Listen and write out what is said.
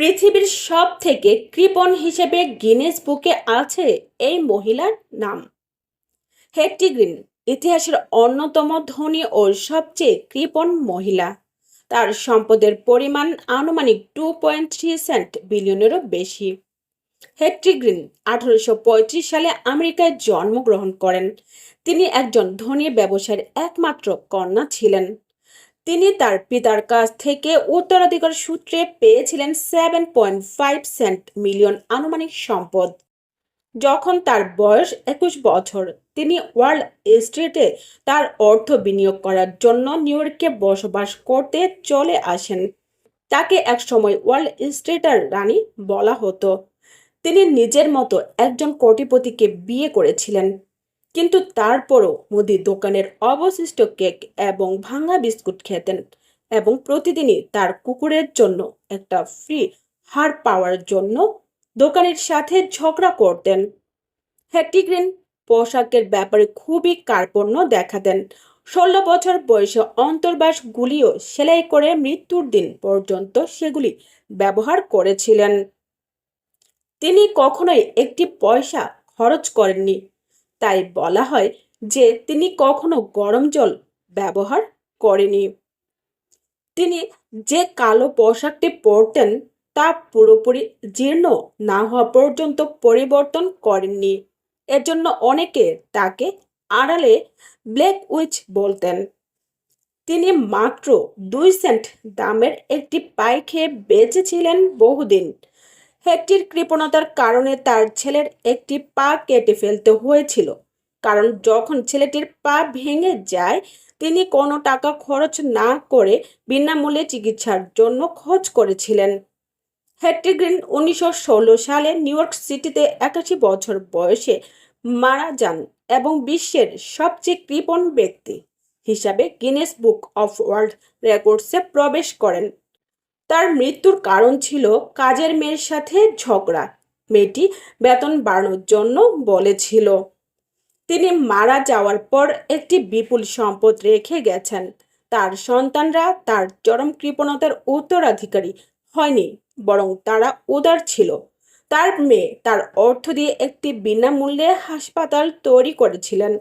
পৃথিবীর সবথেকে কৃপণ হিসেবে গিনেস বুকে আছে এই মহিলার নাম। হেট্টি গ্রিন ইতিহাসের অন্যতম ধনী ও সবচেয়ে কৃপণ মহিলা। তার সম্পদের পরিমাণ আনুমানিক 2.3 বিলিয়নেরও বেশি। হেট্টি গ্রিন 1835 সালে আমেরিকায় জন্মগ্রহণ করেন। তিনি একজন ধনী ব্যবসায়ীর একমাত্র কন্যা ছিলেন। তিনি তার পিতার কাছ থেকে উত্তরাধিকার সূত্রে পেয়েছিলেন 7.5 মিলিয়ন আনুমানিক সম্পদ। যখন তার বয়স 21 বছর, তিনি ওয়ার্ল্ড স্ট্রিটে তার অর্থ বিনিয়োগ করার জন্য নিউ ইয়র্কে বসবাস করতে চলে আসেন। তাকে একসময় ওয়ার্ল্ড স্ট্রিটের রানী বলা হতো। তিনি নিজের মতো একজন কোটিপতিকে বিয়ে করেছিলেন, কিন্তু তারপরও মুদি দোকানের অবশিষ্ট কেক এবং ভাঙা বিস্কুট খেতেন এবং প্রতিদিনই তার কুকুরের জন্য একটা ফ্রি হাড় পাওয়ার জন্য দোকানের সাথে ঝগড়া করতেন। হ্যাটি গ্রিন পোশাকের ব্যাপারে খুবই কার্পণ্য দেখাতেন। 16 বছর বয়সে অন্তর্বাসগুলিও সেলাই করে মৃত্যুর দিন পর্যন্ত সেগুলি ব্যবহার করেছিলেন। তিনি কখনোই একটি পয়সা খরচ করেননি, তাই বলা হয় যে তিনি কখনো গরম জল ব্যবহার করেনি। তিনি যে কালো পোশাকটি পরতেন তা পুরোপুরি জীর্ণ না হওয়া পর্যন্ত পরিবর্তন করেননি। এজন্য অনেকে তাকে আড়ালে ব্ল্যাক উইচ বলতেন। তিনি মাত্র 2 সেন্ট দামের একটি পাই খেয়ে বেঁচেছিলেন বহুদিন। হেক্টির কৃপণতার কারণে তার ছেলের একটি পা কেটে ফেলতে হয়েছিল, কারণ যখন ছেলেটির পা ভেঙে যায় তিনি কোনো টাকা খরচ না করে বিনামূল্যে চিকিৎসার জন্য খোঁজ করেছিলেন। হেট্টি গ্রিন 1916 সালে নিউ ইয়র্ক সিটিতে 81 বছর বয়সে মারা যান এবং বিশ্বের সবচেয়ে কৃপণ ব্যক্তি হিসাবে গিনেস বুক অফ ওয়ার্ল্ড রেকর্ডসে প্রবেশ করেন। তার মৃত্যুর কারণ ছিল কাজের মেয়ের সাথে ঝগড়া। মেয়েটি বেতন বাড়ানোর জন্য বলেছিল। তিনি মারা যাওয়ার পর একটি বিপুল সম্পদ রেখে গেছেন। তার সন্তানরা তার চরম কৃপণতার উত্তরাধিকারী হয়নি, বরং তারা উদার ছিল। তার মেয়ে তার অর্থ দিয়ে একটি বিনামূল্যে হাসপাতাল তৈরি করেছিলেন।